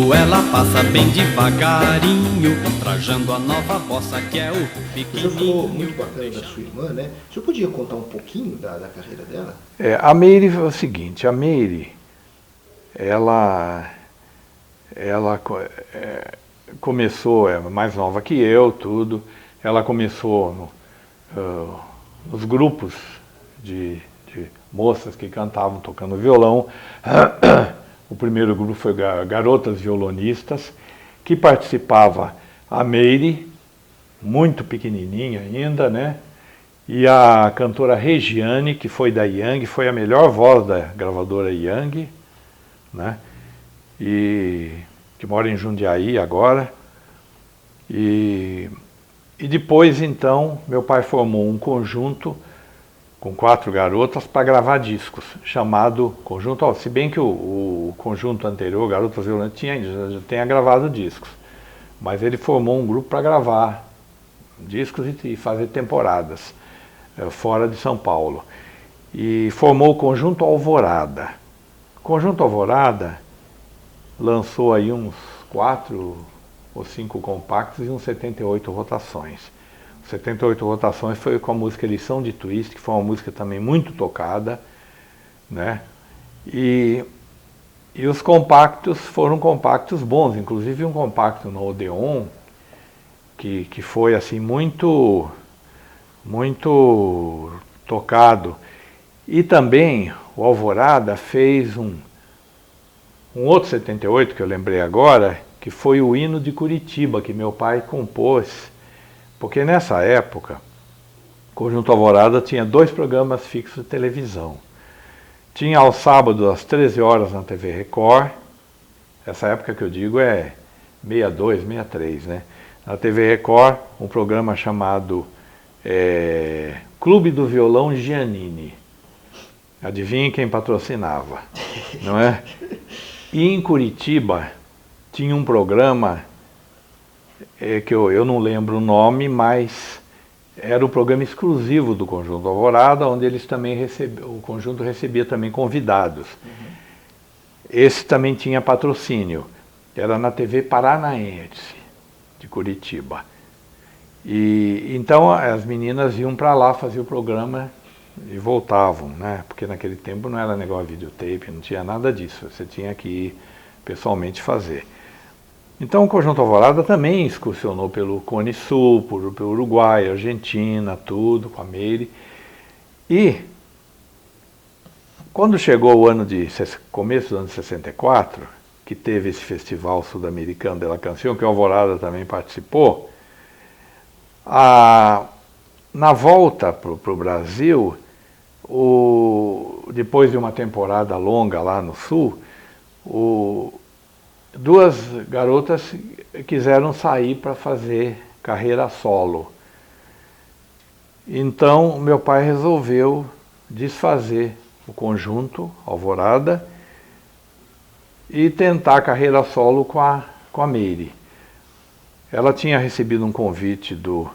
quando ela passa bem devagarinho, trajando a nova bossa que é o O senhor falou muito pequenininho. bacana da sua irmã, né? O senhor podia contar um pouquinho da carreira dela? A Meire é o seguinte, a Meire, começou, é mais nova que eu, tudo, ela começou nos grupos de moças que cantavam tocando violão. O primeiro grupo foi Garotas Violonistas, que participava a Meire, muito pequenininha ainda, né? E a cantora Regiane, que foi da Yang, foi a melhor voz da gravadora Yang, né? E que mora em Jundiaí agora. E depois, então, meu pai formou um conjunto com 4 garotas para gravar discos, chamado Conjunto, se bem que o conjunto anterior, Garotas Violentas, já tinha gravado discos, mas ele formou um grupo para gravar discos e fazer temporadas fora de São Paulo. E formou o Conjunto Alvorada. O Conjunto Alvorada lançou aí uns 4 ou 5 compactos e uns 78 rotações. 78 rotações foi com a música Lição de Twist, que foi uma música também muito tocada, né? E os compactos foram compactos bons, inclusive um compacto no Odeon, que foi assim muito tocado. E também o Alvorada fez um outro 78 que eu lembrei agora, que foi o Hino de Curitiba, que meu pai compôs. Porque nessa época, o Conjunto Alvorada tinha 2 programas fixos de televisão. Tinha aos sábados, às 13 horas, na TV Record. Essa época que eu digo é 62, 63, né? Na TV Record, um programa chamado Clube do Violão Giannini. Adivinhe quem patrocinava, não é? E em Curitiba, tinha um programa que eu não lembro o nome, mas era um programa exclusivo do Conjunto Alvorada, onde eles também o conjunto recebia também convidados. Esse também tinha patrocínio, era na TV Paranaense, de Curitiba. E então as meninas iam para lá fazer o programa e voltavam, né? Porque naquele tempo não era negócio de videotape, não tinha nada disso, você tinha que ir pessoalmente fazer. Então o Conjunto Alvorada também excursionou pelo Cone Sul, pelo Uruguai, Argentina, tudo, com a Meire. E quando chegou o começo do ano de 64, que teve esse Festival Sul-Americano de la Canción, que o Alvorada também participou, na volta para o Brasil, depois de uma temporada longa lá no Sul, 2 garotas quiseram sair para fazer carreira solo. Então, meu pai resolveu desfazer o conjunto Alvorada e tentar a carreira solo com a Meire. Ela tinha recebido um convite do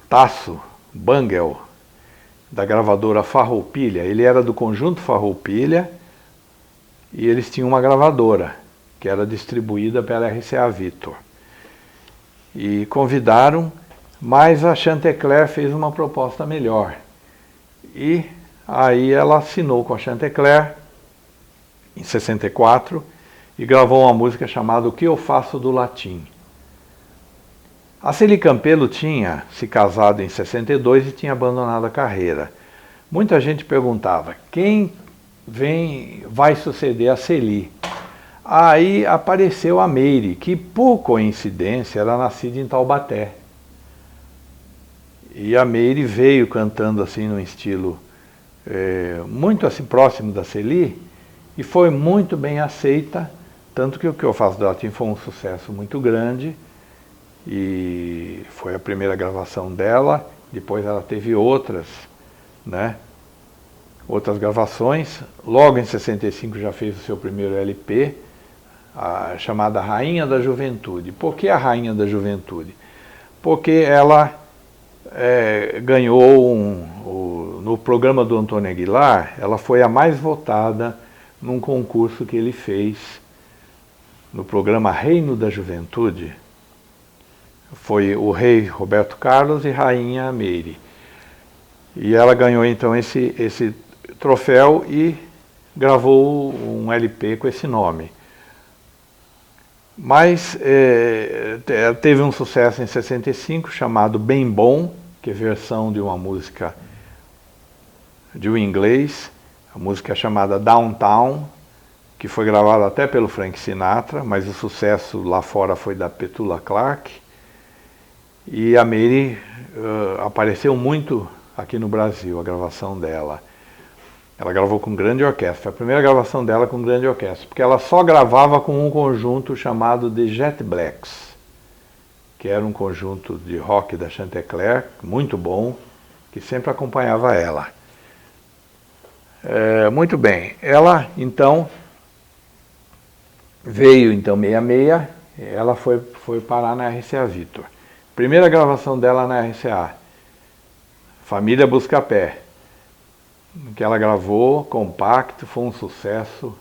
Tasso Bangel, da gravadora Farroupilha. Ele era do conjunto Farroupilha, e eles tinham uma gravadora, que era distribuída pela RCA Victor. E convidaram, mas a Chantecler fez uma proposta melhor. E aí ela assinou com a Chantecler, em 64, e gravou uma música chamada O Que Eu Faço do Latim. A Celi Campelo tinha se casado em 62 e tinha abandonado a carreira. Muita gente perguntava, quem vai suceder a Celi? Aí apareceu a Meire, que por coincidência era nascida em Taubaté. E a Meire veio cantando assim num estilo muito assim próximo da Celi, e foi muito bem aceita, tanto que O Que Eu Faço do Latim foi um sucesso muito grande, e foi a primeira gravação dela. Depois ela teve outras, né? Outras gravações. Logo em 65 já fez o seu primeiro LP, chamada Rainha da Juventude. Por que a Rainha da Juventude? Porque ela ganhou no programa do Antônio Aguilar, ela foi a mais votada num concurso que ele fez no programa Reino da Juventude. Foi o rei Roberto Carlos e rainha Meire. E ela ganhou então esse troféu e gravou um LP com esse nome. Mas teve um sucesso em 65 chamado Bem Bom, que é versão de uma música de um inglês, a música é chamada Downtown, que foi gravada até pelo Frank Sinatra, mas o sucesso lá fora foi da Petula Clark. E a Meire apareceu muito aqui no Brasil, a gravação dela. Ela gravou com grande orquestra, foi a primeira gravação dela com grande orquestra, porque ela só gravava com um conjunto chamado The Jet Blacks, que era um conjunto de rock da Chantecler, muito bom, que sempre acompanhava ela. Muito bem, ela então veio em 66, ela foi parar na RCA Victor. Primeira gravação dela na RCA, Família Buscapé, que ela gravou, compacto, foi um sucesso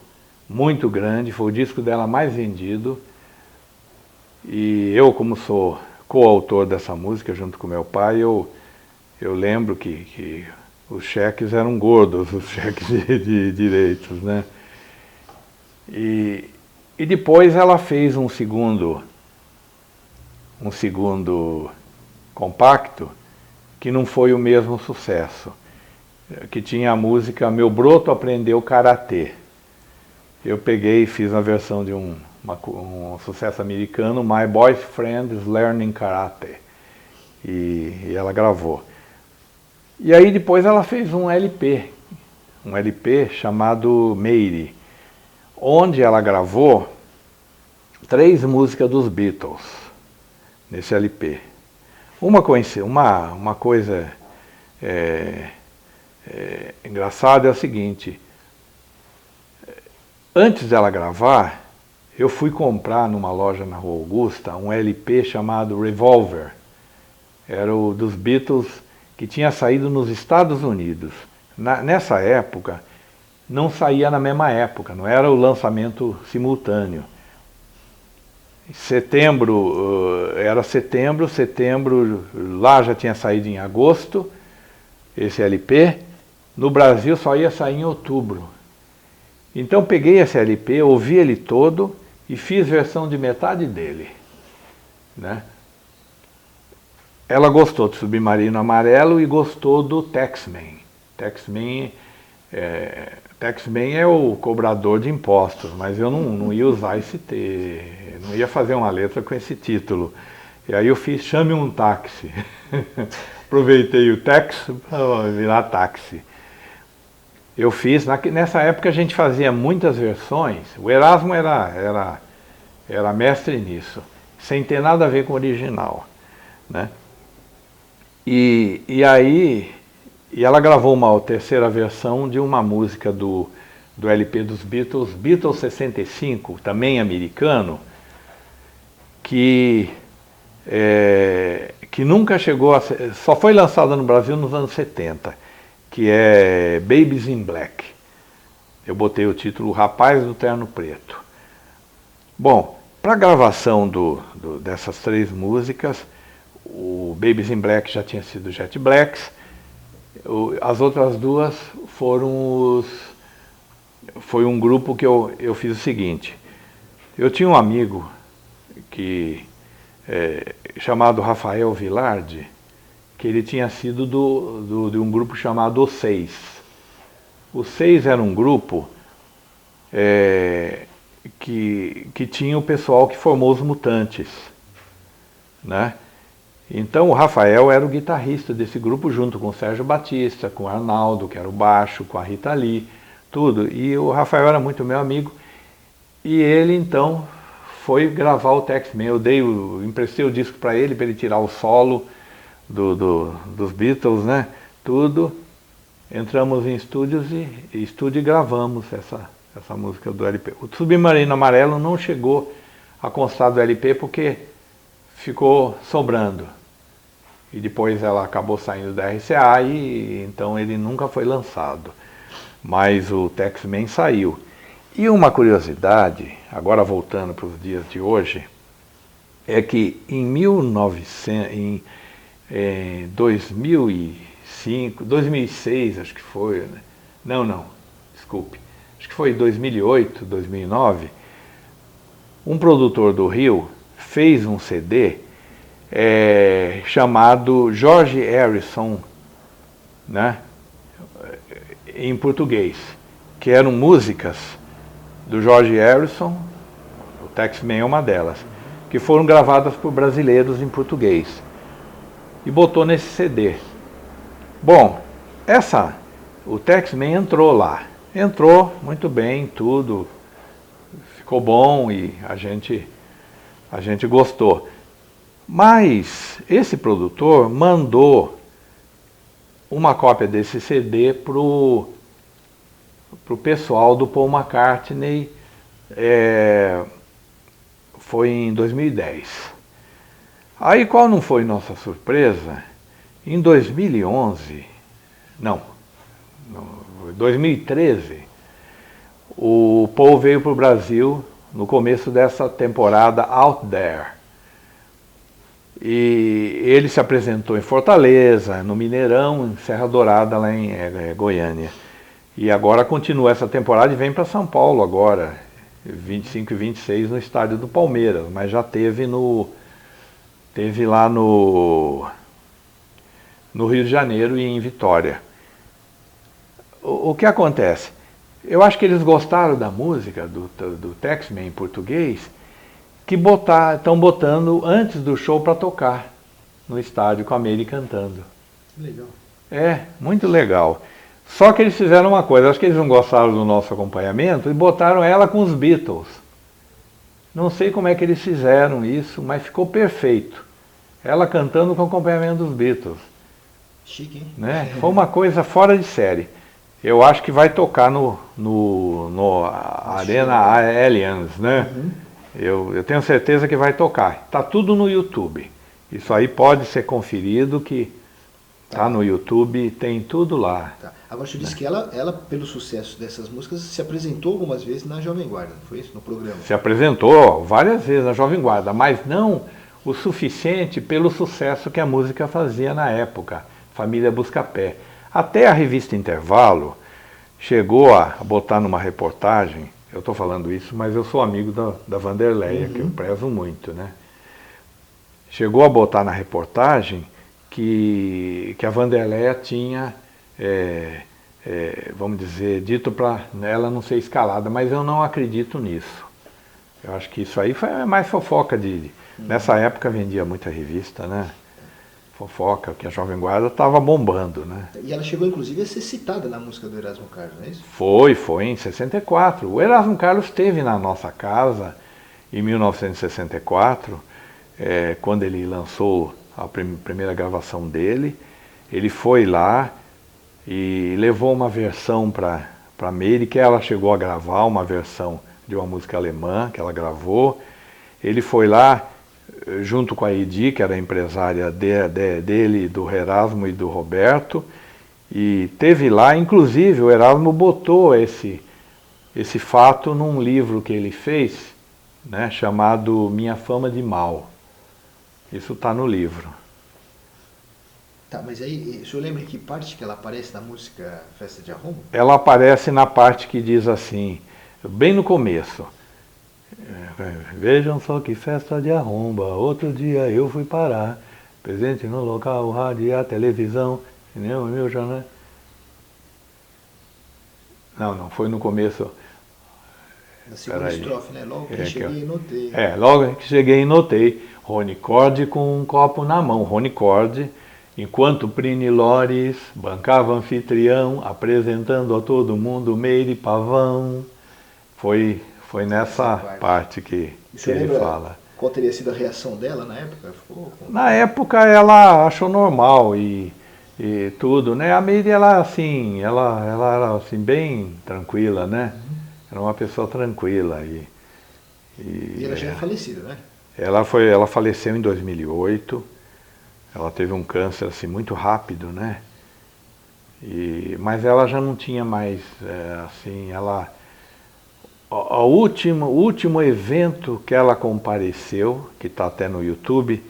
muito grande, foi o disco dela mais vendido. E eu, como sou coautor dessa música junto com meu pai, eu lembro que os cheques eram gordos, os cheques de direitos, né? E depois ela fez um segundo compacto que não foi o mesmo sucesso, que tinha a música Meu Broto Aprendeu Karatê. Eu peguei e fiz uma versão de um sucesso americano, My Boyfriend is Learning Karate, e ela gravou. E aí depois ela fez um LP chamado Meire, onde ela gravou 3 músicas dos Beatles nesse LP. Uma coisa engraçada é o seguinte: antes dela gravar, eu fui comprar numa loja na Rua Augusta um LP chamado Revolver. Era o dos Beatles, que tinha saído nos Estados Unidos. Nessa época, não saía na mesma época, não era o lançamento simultâneo. Era setembro, lá já tinha saído em agosto, esse LP. No Brasil só ia sair em outubro. Então peguei esse LP, ouvi ele todo e fiz versão de metade dele, né? Ela gostou do Submarino Amarelo e gostou do Taxman. Taxman é o cobrador de impostos, mas eu não ia usar não ia fazer uma letra com esse título. E aí eu fiz Chame um Táxi. Aproveitei o tax para virar táxi. Eu fiz, nessa época a gente fazia muitas versões, o Erasmo era mestre nisso, sem ter nada a ver com o original, né? E ela gravou uma terceira versão de uma música do LP dos Beatles, Beatles 65, também americano, que nunca chegou a ser, só foi lançada no Brasil nos anos 70, que é Babies in Black. Eu botei o título Rapaz do Terno Preto. Bom, para a gravação dessas 3 músicas, o Babies in Black já tinha sido Jet Blacks, as outras 2 foi um grupo que eu fiz o seguinte: eu tinha um amigo chamado Rafael Vilardi, que ele tinha sido de um grupo chamado Os Seis. Os Seis era um grupo que tinha o pessoal que formou os Mutantes, né? Então o Rafael era o guitarrista desse grupo, junto com o Sérgio Batista, com o Arnaldo, que era o baixo, com a Rita Lee, tudo. E o Rafael era muito meu amigo, e ele então foi gravar o Taxman. Eu emprestei o disco para ele tirar o solo dos Beatles, né? Tudo. Entramos em estúdio e gravamos essa música do LP. O Submarino Amarelo não chegou a constar do LP porque ficou sobrando. E depois ela acabou saindo da RCA e então ele nunca foi lançado. Mas o Taxman saiu. E uma curiosidade, agora voltando para os dias de hoje, é que em 2005, 2006, acho que foi, né? Não, desculpe, acho que foi 2008, 2009, um produtor do Rio fez um CD chamado George Harrison, né? Em português, que eram músicas do George Harrison, o Taxman é uma delas, que foram gravadas por brasileiros em português, e botou nesse CD. Bom, o Taxman entrou lá, entrou muito bem, tudo ficou bom e a gente gostou. Mas esse produtor mandou uma cópia desse CD pro pessoal do Paul McCartney, foi em 2010. Aí qual não foi nossa surpresa? Em 2011, não, 2013, o Paul veio para o Brasil no começo dessa temporada Out There. E ele se apresentou em Fortaleza, no Mineirão, em Serra Dourada, lá em Goiânia. E agora continua essa temporada e vem para São Paulo agora, 25 e 26, no estádio do Palmeiras, mas já teve lá no Rio de Janeiro e em Vitória. O que acontece? Eu acho que eles gostaram da música do Taxman em português, que estão botando antes do show para tocar no estádio com a Meire cantando. Legal. Muito legal. Só que eles fizeram uma coisa, acho que eles não gostaram do nosso acompanhamento e botaram ela com os Beatles. Não sei como é que eles fizeram isso, mas ficou perfeito. Ela cantando com o acompanhamento dos Beatles. Chique, hein? Né? Foi uma coisa fora de série. Eu acho que vai tocar no Arena Allianz, né? Uhum. Eu tenho certeza que vai tocar. Está tudo no YouTube. Isso aí pode ser conferido, que está no YouTube, tem tudo lá. Tá. Agora, você disse que ela, pelo sucesso dessas músicas, se apresentou algumas vezes na Jovem Guarda, não foi isso? No programa? Se apresentou várias vezes na Jovem Guarda, mas não o suficiente pelo sucesso que a música fazia na época, Família Buscapé. Até a revista Intervalo chegou a botar numa reportagem, eu estou falando isso, mas eu sou amigo da Vanderleia, que eu prezo muito, né? Chegou a botar na reportagem que a Vanderleia tinha, vamos dizer, dito para ela não ser escalada, mas eu não acredito nisso. Eu acho que isso aí foi mais fofoca nessa época vendia muita revista, né? Fofoca, que a Jovem Guarda estava bombando, né? E ela chegou, inclusive, a ser citada na música do Erasmo Carlos, não é isso? Foi em 64. O Erasmo Carlos esteve na nossa casa em 1964, quando ele lançou a primeira gravação dele. Ele foi lá e levou uma versão para a Meire, que ela chegou a gravar, uma versão de uma música alemã que ela gravou. Ele foi lá junto com a Edi, que era a empresária dele, do Erasmo e do Roberto, e teve lá, inclusive o Erasmo botou esse fato num livro que ele fez, né, chamado Minha Fama de Mal. Isso está no livro. Tá, mas aí, o senhor lembra que parte que ela aparece na música Festa de Arromba? Ela aparece na parte que diz assim, bem no começo: vejam só que festa de arromba, outro dia eu fui parar, presente no local, rádio e a televisão, cinema, meu jornal. Não, foi no começo. Na segunda estrofe, né? Logo que cheguei e notei. Logo que cheguei e notei. Rony Cord com um copo na mão. Rony Cord, enquanto Prini Lores bancava anfitrião, apresentando a todo mundo Meire Pavão. Foi nessa parte que ele fala. Qual teria sido a reação dela na época? Na época ela achou normal e tudo, né? A Meire, ela era assim, bem tranquila, né? Era uma pessoa tranquila. E ela já é falecida, né? Ela faleceu em 2008. Ela teve um câncer assim, muito rápido, né? Mas ela já não tinha mais, assim, O último evento que ela compareceu, que está até no YouTube,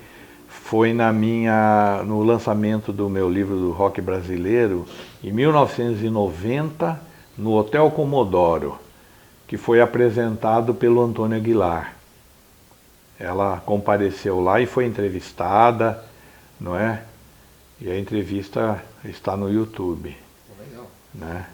foi no lançamento do meu livro do rock brasileiro, em 1990, no Hotel Comodoro, que foi apresentado pelo Antônio Aguilar. Ela compareceu lá e foi entrevistada, não é? E a entrevista está no YouTube, Legal. né?